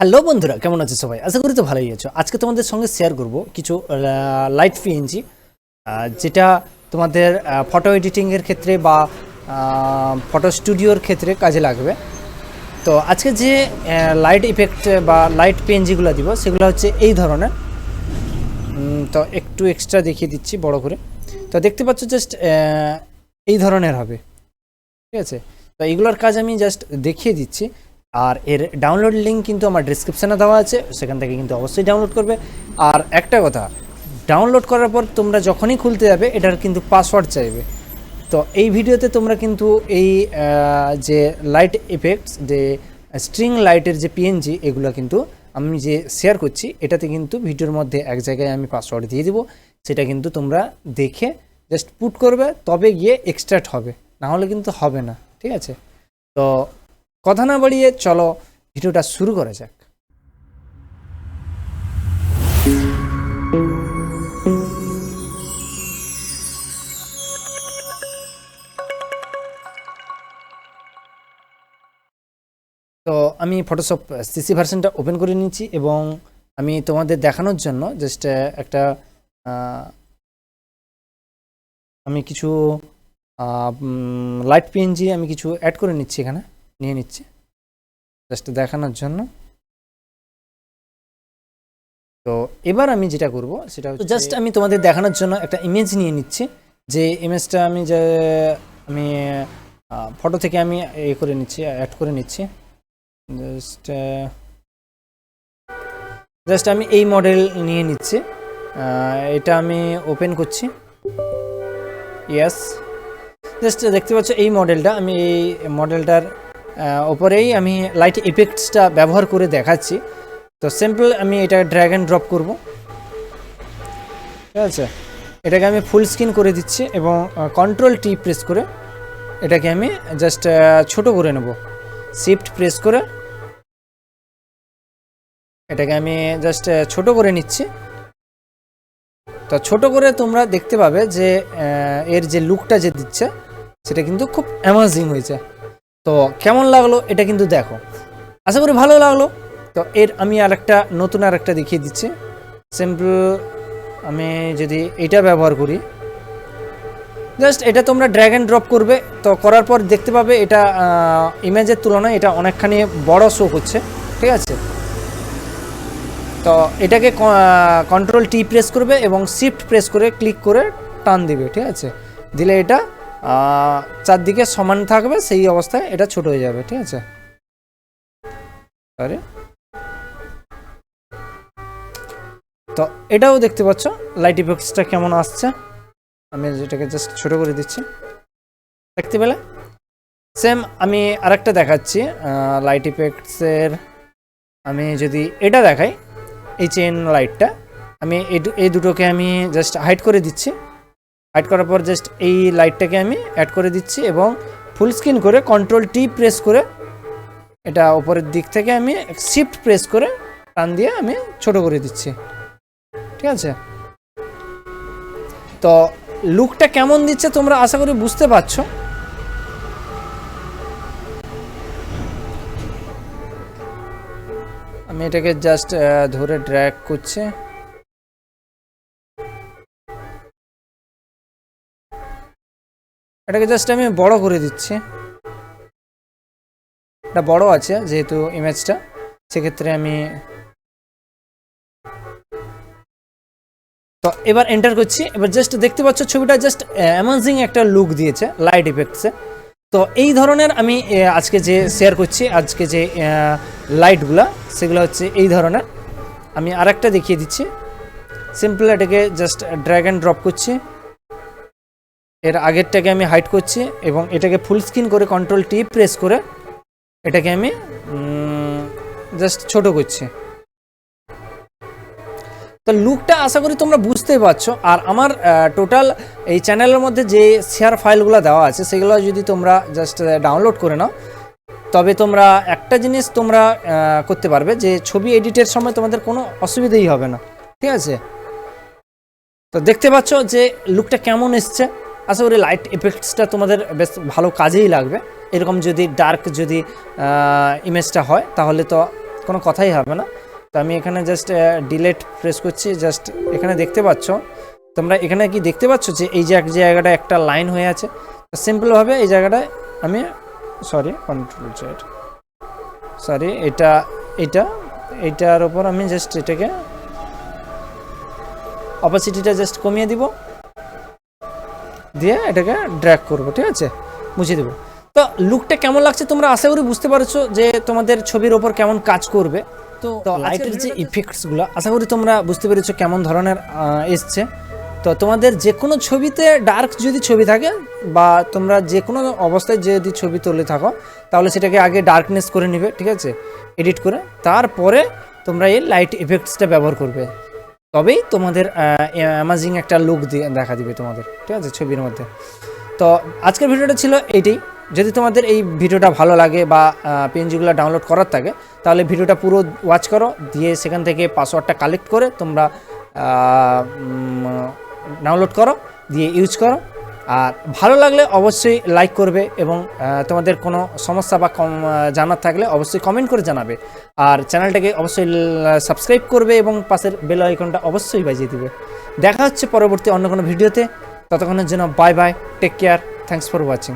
Hello বন্ধুরা, কেমন আছো সবাই? আশা করি তো ভালোই আছো। আজকে তোমাদের সঙ্গে শেয়ার করব কিছু লাইট পিএনজি, যেটা তোমাদের ফটো এডিটিংয়ের ক্ষেত্রে বা ফটো স্টুডিওর ক্ষেত্রে কাজে লাগবে। তো আজকে যে লাইট ইফেক্ট বা লাইট পিএনজিগুলো দিব সেগুলো হচ্ছে এই ধরনের। তো একটু এক্সট্রা দেখিয়ে দিচ্ছি বড় করে। তো দেখতে পাচ্ছ জাস্ট এই ধরনের হবে, ঠিক আছে? তো এইগুলোর কাজ আমি জাস্ট দেখিয়ে দিচ্ছি। আর এর ডাউনলোড লিঙ্ক কিন্তু আমার ডেসক্রিপশানে দেওয়া আছে, সেখান থেকে কিন্তু অবশ্যই ডাউনলোড করবে। আর একটা কথা, ডাউনলোড করার পর তোমরা যখনই খুলতে যাবে এটার কিন্তু পাসওয়ার্ড চাইবে। তো এই ভিডিওতে তোমরা কিন্তু এই যে লাইট ইফেক্টস, যে স্ট্রিং লাইটের যে পিএনজি, এগুলো কিন্তু আমি যে শেয়ার করছি এটাতে কিন্তু ভিডিওর মধ্যে এক জায়গায় আমি পাসওয়ার্ড দিয়ে দিব। সেটা কিন্তু তোমরা দেখে জাস্ট পুট করবে, তবে গিয়ে এক্সট্রাক্ট হবে, না হলে কিন্তু হবে না, ঠিক আছে? তো কথা না বাড়িয়ে চলো ভিডিওটা শুরু করা যাক। তো আমি ফটোশপ সিসি ভার্সনটা ওপেন করে নিচ্ছি এবং আমি তোমাদের দেখানোর জন্য জাস্ট একটা আমি কিছু লাইট পিএনজি আমি কিছু অ্যাড করে নিচ্ছি, এখানে নিয়ে নিচ্ছি জাস্ট দেখানোর জন্য। তো এবার আমি যেটা করব সেটা হচ্ছে জাস্ট আমি তোমাদের দেখানোর জন্য একটা ইমেজ নিয়ে নিচ্ছি। যে ইমেজটা আমি ফটো থেকে আমি করে নিচ্ছি, অ্যাড করে নিচ্ছি। জাস্ট আমি এই মডেল নিয়ে নিচ্ছি, এটা আমি ওপেন করছি। ইয়েস, জাস্ট দেখতে পাচ্ছ এই মডেলটা, আমি এই মডেলটার ওপরেই আমি লাইট ইফেক্টসটা ব্যবহার করে দেখাচ্ছি। তো সিম্পল আমি এটা ড্র্যাগ অ্যান্ড ড্রপ করব, ঠিক আছে? এটাকে আমি ফুল স্ক্রিন করে দিচ্ছি এবং কন্ট্রোল টি প্রেস করে এটাকে আমি জাস্ট ছোট করে নেব। শিফট প্রেস করে এটাকে আমি জাস্ট ছোট করে নিচ্ছি। তো ছোট করে তোমরা দেখতে পাবে যে এর যে লুকটা যে দিচ্ছে সেটা কিন্তু খুব অ্যামেজিং হয়েছে। তো কেমন লাগলো এটা কিন্তু দেখো, আশা করি ভালো লাগলো। তো এর আমি নতুন আরেকটা দেখিয়ে দিচ্ছি। সিম্পল আমি যদি এটা ব্যবহার করি, জাস্ট এটা তোমরা ড্র্যাগ অ্যান্ড ড্রপ করবে। তো করার পর দেখতে পাবে এটা ইমেজের তুলনায় এটা অনেকখানি বড় শো করছে, ঠিক আছে? তো এটাকে কন্ট্রোল টি প্রেস করবে এবং শিফট প্রেস করে ক্লিক করে টান দিবে, ঠিক আছে? দিলে এটা চারদিকে সমান থাকবে, সেই অবস্থায় এটা ছোট হয়ে যাবে, ঠিক আছে? আরে তো এটাও দেখতে পাচ্ছ লাইট ইফেক্টসটা কেমন আসছে। আমি যেটাকে জাস্ট ছোট করে দিচ্ছি, দেখতে পেলে? সেম আমি আরেকটা দেখাচ্ছি লাইট ইফেক্টসের। আমি যদি এটা দেখাই, এই চেন লাইটটা, আমি এই দুটোকে আমি জাস্ট হাইড করে দিচ্ছি। হাইড করার পর জাস্ট এই লাইটটাকে আমি অ্যাড করে দিচ্ছি এবং ফুল স্ক্রিন করে কন্ট্রোল টি প্রেস করে এটা উপরের দিক থেকে আমি শিফট প্রেস করে টান দিয়ে আমি ছোট করে দিচ্ছি, ঠিক আছে? তো লুকটা কেমন দিচ্ছে তোমরা আশা করি বুঝতে পারছো। আমি এটাকে জাস্ট ধরে ড্র্যাগ করছি। এটাকে জাস্ট আমি বড় করে দিচ্ছি। এটা বড় আছে যেহেতু ইমেজটা, সেক্ষেত্রে আমি তো এবার এন্টার করছি। এবার জাস্ট দেখতে পাচ্ছ ছবিটা জাস্ট অ্যামেজিং একটা লুক দিয়েছে লাইট ইফেক্টসে। তো এই ধরনের আমি আজকে যে শেয়ার করছি, আজকে যে লাইটগুলো সেগুলো হচ্ছে এই ধরনের। আমি আরেকটা দেখিয়ে দিচ্ছি। সিম্পল এটাকে জাস্ট ড্র্যাগ অ্যান্ড ড্রপ করছি, এর আগেরটাকে আমি হাইড করছি এবং এটাকে ফুল স্ক্রিন করে কন্ট্রোল টি প্রেস করে এটাকে আমি জাস্ট ছোট করছি। তো লুকটা আশা করি তোমরা বুঝতেই পারছো। আর আমার টোটাল এই চ্যানেলের মধ্যে যে শেয়ার ফাইলগুলো দেওয়া আছে সেগুলো যদি তোমরা জাস্ট ডাউনলোড করে নাও, তবে তোমরা একটা জিনিস তোমরা করতে পারবে, যে ছবি এডিটের সময় তোমাদের কোনো অসুবিধাই হবে না, ঠিক আছে? তো দেখতে পাচ্ছ যে লুকটা কেমন এসছে। আশা করি লাইট ইফেক্টসটা তোমাদের বেশ ভালো কাজেই লাগবে। এরকম যদি ডার্ক যদি ইমেজটা হয় তাহলে তো কোনো কথাই হবে না। তো আমি এখানে জাস্ট ডিলেট প্রেস করছি, জাস্ট এখানে দেখতে পাচ্ছ তোমরা, এখানে কি দেখতে পাচ্ছ যে এই যে এক জায়গাটা একটা লাইন হয়ে আছে। সিম্পলভাবে এই জায়গাটায় আমি এইটার ওপর আমি জাস্ট এটাকে অপাসিটিটা জাস্ট কমিয়ে দিব, দিয়ে এটাকে ড্র্যাগ করব, ঠিক আছে, মুছে দেবো। তো লুকটা কেমন লাগছে তোমরা আশা করি বুঝতে পারছো যে তোমাদের ছবির ওপর কেমন কাজ করবে। তো লাইটের যে ইফেক্টসগুলো আশা করি তোমরা বুঝতে পেরেছো কেমন ধরনের এসছে। তো তোমাদের যে কোনো ছবিতে ডার্ক যদি ছবি থাকে বা তোমরা যে কোনো অবস্থায় যদি ছবি তুলে থাকো তাহলে সেটাকে আগে ডার্কনেস করে নেবে, ঠিক আছে, এডিট করে, তারপরে তোমরা এই লাইট ইফেক্টসটা ব্যবহার করবে, তবেই তোমাদের অ্যামাজিং একটা লুক দেখা দিবে তোমাদের, ঠিক আছে, ছবির মধ্যে। তো আজকের ভিডিওটা ছিল এইটাই। যদি তোমাদের এই ভিডিওটা ভালো লাগে বা পিএনজিগুলো ডাউনলোড করার থাকে তাহলে ভিডিওটা পুরো ওয়াচ করো, দিয়ে সেখান থেকে পাসওয়ার্ডটা কালেক্ট করে তোমরা ডাউনলোড করো, দিয়ে ইউজ করো। আর ভালো লাগলে অবশ্যই লাইক করবে এবং তোমাদের কোনো সমস্যা বা জানার থাকলে অবশ্যই কমেন্ট করে জানাবে। আর চ্যানেলটাকে অবশ্যই সাবস্ক্রাইব করবে এবং পাশের বেল আইকনটা অবশ্যই বাজিয়ে দিবে। দেখা হচ্ছে পরবর্তী অন্য কোনো ভিডিওতে, ততক্ষণের জন্য bye bye, take care, thanks for watching.